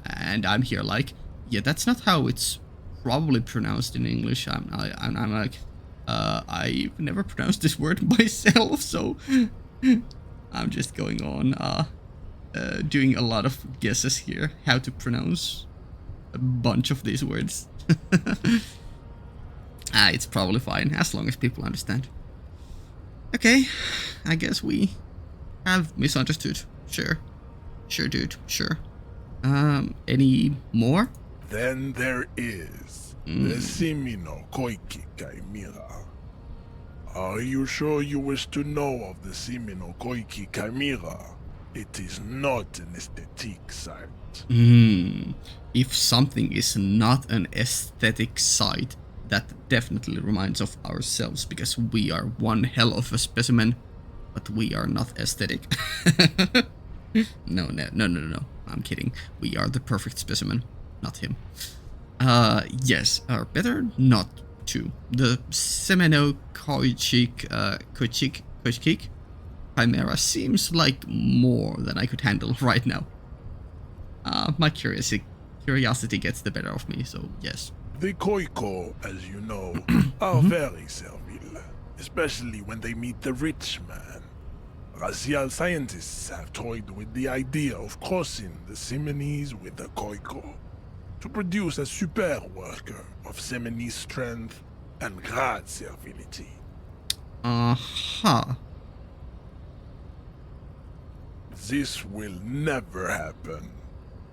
and I'm here like, yeah, that's not how it's probably pronounced in English. I'm like, I've never pronounced this word myself, so I'm just going on doing a lot of guesses here how to pronounce a bunch of these words. It's probably fine as long as people understand. Okay, I guess we have misunderstood. Sure, dude, sure. Any more?
Then there is the Simino Koiki Chimera. Are you sure you wish to know of the Simino Koiki Chimera? It is not an aesthetic site.
If something is not an aesthetic site, that definitely reminds of ourselves, because we are one hell of a specimen, but we are not aesthetic. No. I'm kidding. We are the perfect specimen, not him. Yes, or better not to. The Semeno Koichik Chimera seems like more than I could handle right now. My curiosity gets the better of me, so yes.
The Koiko, as you know, are very servile, especially when they meet the rich man. Racial scientists have toyed with the idea of crossing the Semenese with the Koiko to produce a super worker of Semenese strength and great servility. This will never happen.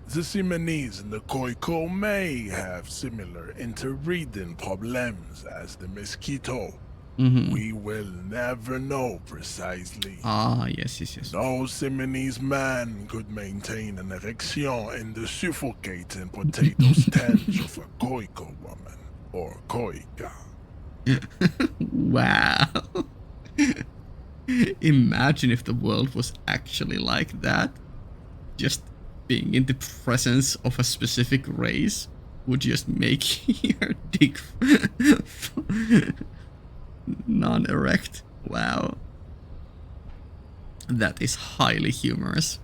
The Semenese and the Koiko may have similar interbreeding problems as the mosquito. We will never know precisely.
Yes.
No Semenese man could maintain an erection in the suffocating potato stench of a Koiko woman or Koika.
Wow. Imagine if the world was actually like that. Just being in the presence of a specific race would just make your dick non-erect. Wow. That is highly humorous.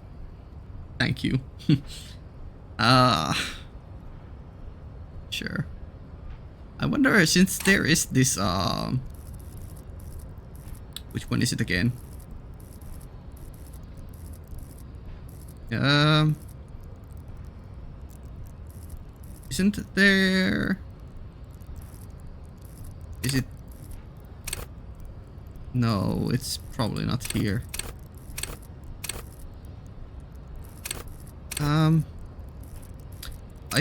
Thank you. Sure. I wonder, since there is this, which one is it again? Isn't there... Is it... No, it's probably not here. I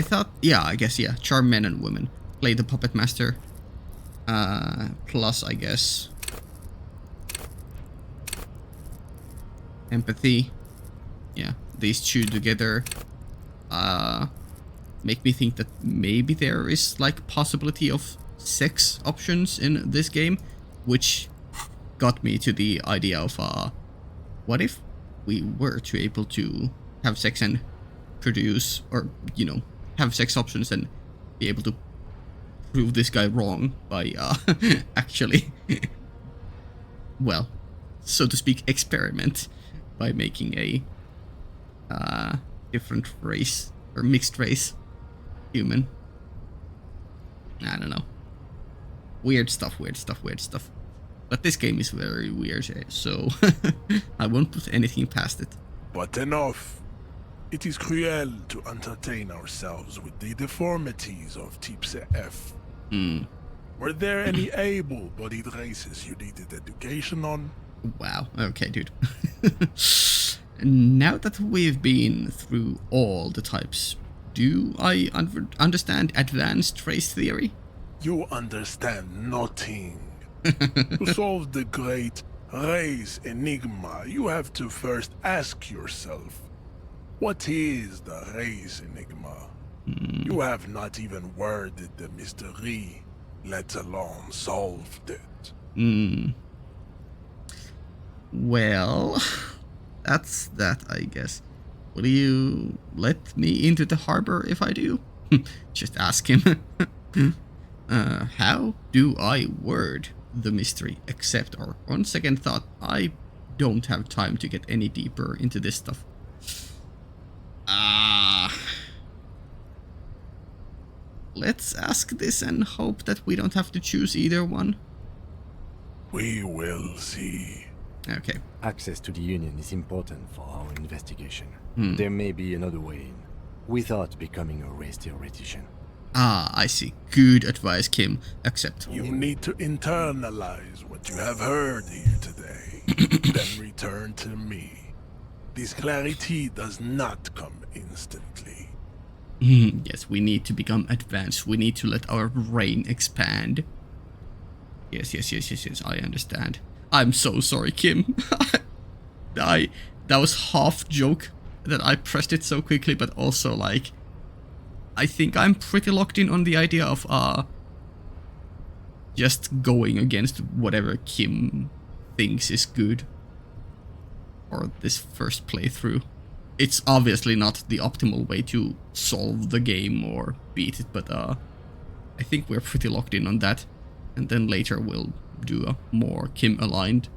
thought... Yeah, I guess, yeah. Charm men and women. Play the puppet master. Plus, I guess... Empathy. Yeah, these two together make me think that maybe there is like possibility of sex options in this game, which got me to the idea of what if we were to able to have sex and produce, or you know, have sex options and be able to prove this guy wrong by actually well, so to speak, experiment by making a different race or mixed race human. I don't know. Weird stuff. But this game is very weird, so I won't put anything past it.
But enough. It is cruel to entertain ourselves with the deformities of Type F. Were there any able-bodied races you needed education on?
Wow. Okay, dude. Now that we've been through all the types, do I understand advanced race theory?
You understand nothing. To solve the great race enigma, you have to first ask yourself, what is the race enigma? You have not even worded the mystery, let alone solved it.
Well, that's that, I guess. Will you let me into the harbor if I do? Just ask him. How do I word the mystery? Except, or on second thought, I don't have time to get any deeper into this stuff. Let's ask this and hope that we don't have to choose either one.
We will see.
Okay.
Access to the Union is important for our investigation. There may be another way in, without becoming a race theoretician.
I see. Good advice, Kim. Accept.
You need to internalize what you have heard here today, then return to me. this clarity does not come instantly.
Yes, we need to become advanced. We need to let our brain expand. Yes, I understand. I'm so sorry, Kim. That was half joke that I pressed it so quickly, but also like, I think I'm pretty locked in on the idea of just going against whatever Kim thinks is good for this first playthrough. It's obviously not the optimal way to solve the game or beat it, but I think we're pretty locked in on that. And then later we'll do a more Kim-aligned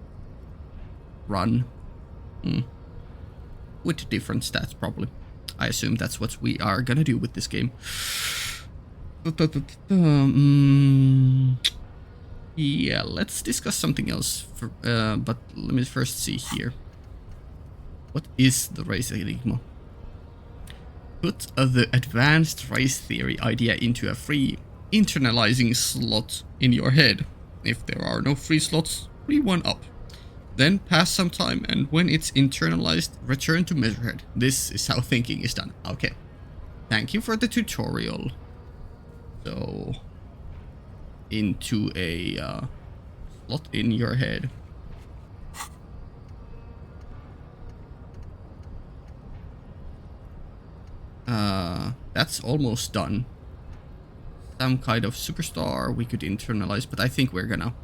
run. With different stats, probably. I assume that's what we are gonna do with this game. Yeah, let's discuss something else. But let me first see here. What is the race enigma? Put the advanced race theory idea into a free internalizing slot in your head. If there are no free slots, free one up. Then pass some time, and when it's internalized, return to Measurehead. This is how thinking is done. Okay. Thank you for the tutorial. So, into a slot in your head. That's almost done. Some kind of superstar we could internalize, but I think we're gonna...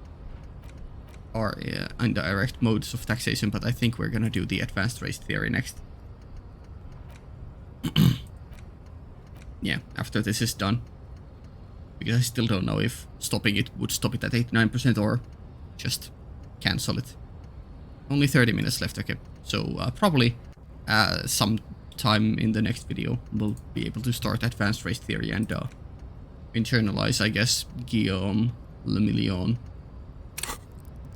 Or indirect modes of taxation, but I think we're gonna do the advanced race theory next. Yeah, after this is done. Because I still don't know if stopping it would stop it at 89% or just cancel it. Only 30 minutes left, okay. So probably sometime in the next video we'll be able to start advanced race theory and internalize, I guess, Guillaume Le Million,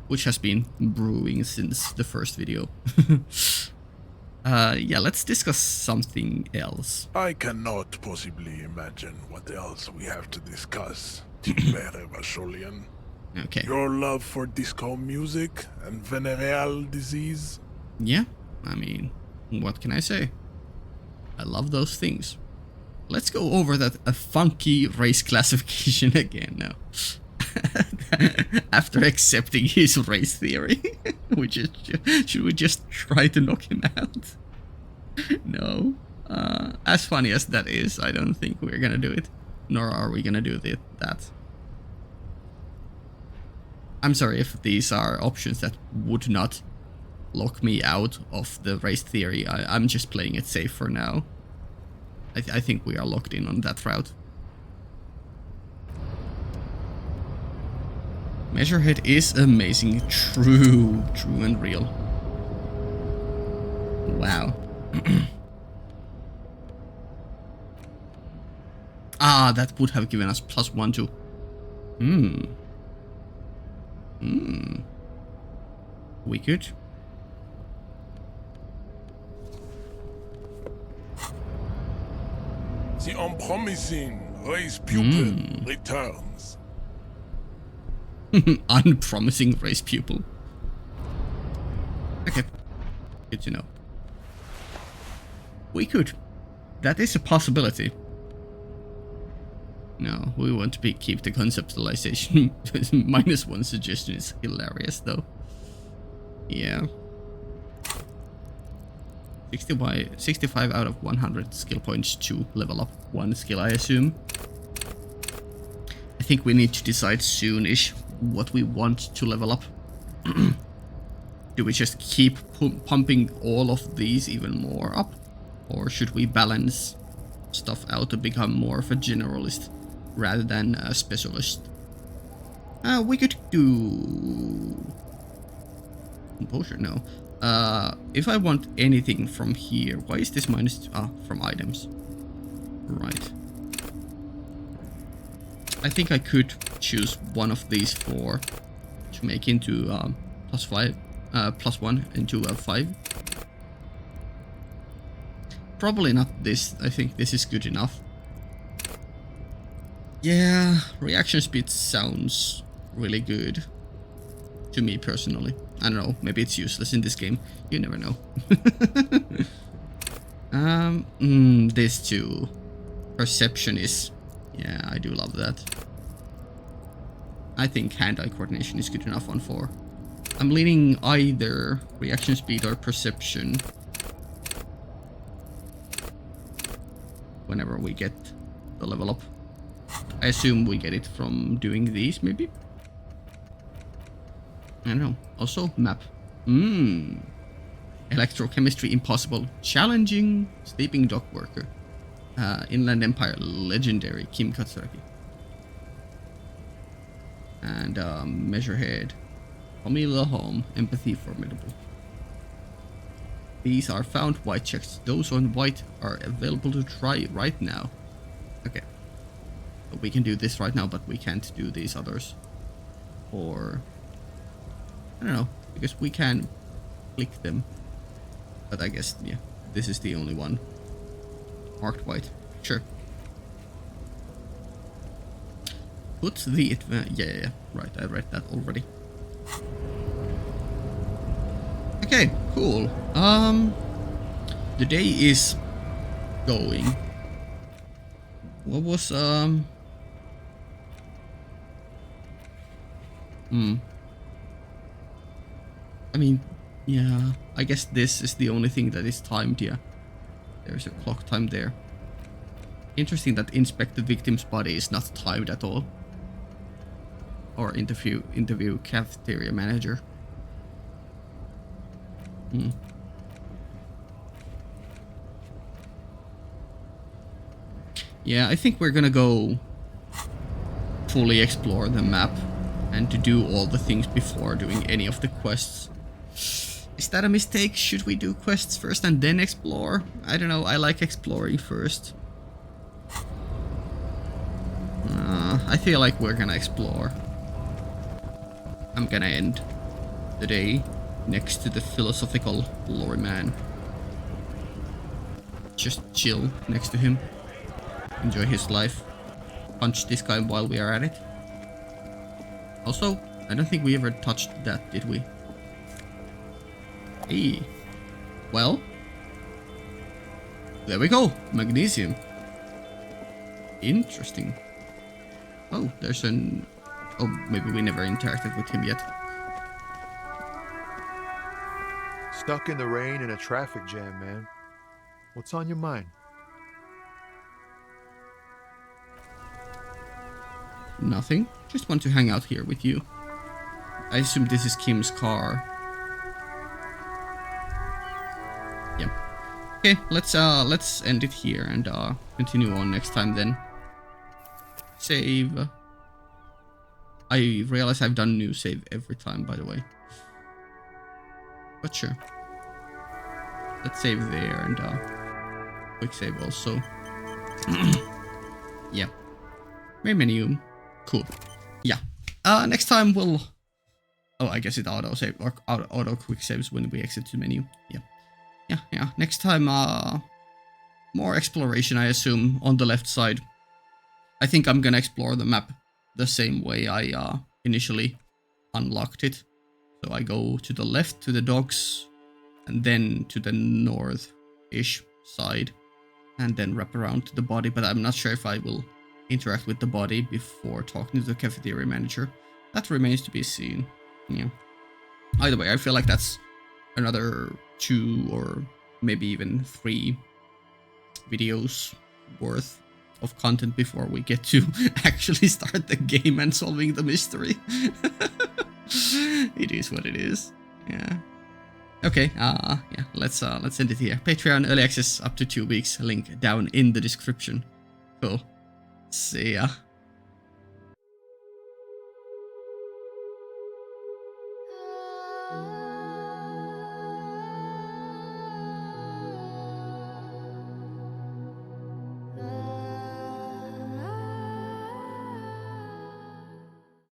which has been brewing since the first video. Yeah, let's discuss something else.
I cannot possibly imagine what else we have to discuss, Tigre Vasholian.
Okay.
Your love for disco music and venereal disease?
Yeah, I mean, what can I say? I love those things. Let's go over that funky race classification again now. After accepting his race theory, should we just try to knock him out? No. As funny as that is, I don't think we're gonna do it. Nor are we gonna do that. I'm sorry if these are options that would not lock me out of the race theory. I'm just playing it safe for now. I think we are locked in on that route. Measurehead is amazing. True and real. Wow. That would have given us +1 to... We could...
The unpromising race pupil returns.
Unpromising race pupil. Okay. Good to know. We could. That is a possibility. No, we want to keep the conceptualization. -1 suggestion is hilarious though. Yeah. 65 out of 100 skill points to level up 1 skill, I assume. I think we need to decide soonish what we want to level up. Do we just keep pumping all of these even more up? Or should we balance stuff out to become more of a generalist rather than a specialist? We could do... Composure, no. If I want anything from here, why is this -2? From items. Right. I think I could choose one of these four to make into +1 into a 5. Probably not this. I think this is good enough. Yeah, reaction speed sounds really good. To me personally. I don't know, maybe it's useless in this game. You never know. This too. Perception is... Yeah, I do love that. I think hand-eye coordination is good enough on 4. I'm leaning either reaction speed or perception. Whenever we get the level up. I assume we get it from doing these, maybe? I don't know. Also, map. Electrochemistry impossible. Challenging. Sleeping dock worker. Inland Empire legendary. Kim Katsuragi. And Measurehead. Familiar home. Empathy formidable. These are found white checks. Those on white are available to try right now. Okay. So we can do this right now, but we can't do these others. Or... I don't know, because we can click them. But I guess, yeah, this is the only one. Marked white. Sure. Put the yeah, right, I read that already. Okay, cool. The day is going. What was, I mean, yeah, I guess this is the only thing that is timed, yeah. There's a clock time there. Interesting that inspect the victim's body is not timed at all. Or interview cafeteria manager. Yeah, I think we're gonna go fully explore the map and to do all the things before doing any of the quests. Is that a mistake? Should we do quests first and then explore? I don't know, I like exploring first. I feel like we're gonna explore. I'm gonna end the day next to the philosophical lorryman. Just chill next to him. Enjoy his life. Punch this guy while we are at it. Also, I don't think we ever touched that, did we? Hey. Well. There we go. Magnesium. Interesting. Oh, there's an... Oh, maybe we never interacted with him yet.
Stuck in the rain in a traffic jam, man. What's on your mind?
Nothing. Just want to hang out here with you. I assume this is Kim's car. Yeah. Okay, let's end it here and continue on next time then. Save. I realize I've done new save every time, by the way. But sure. Let's save there and quick save also. Yeah. Main menu. Cool. Yeah. Next time we'll... Oh, I guess it auto save or auto quick saves when we exit the menu. Yeah. Yeah. Next time, more exploration, I assume, on the left side. I think I'm gonna explore the map the same way I initially unlocked it. So I go to the left to the docks, and then to the north-ish side, and then wrap around to the body. But I'm not sure if I will interact with the body before talking to the cafeteria manager. That remains to be seen. Yeah. Either way, I feel like that's another 2 or maybe even 3 videos worth of content before we get to actually start the game and solving the mystery. It is what it is. Yeah. Okay, yeah, let's end it here. Patreon early access up to 2 weeks, link down in the description. Cool. See ya.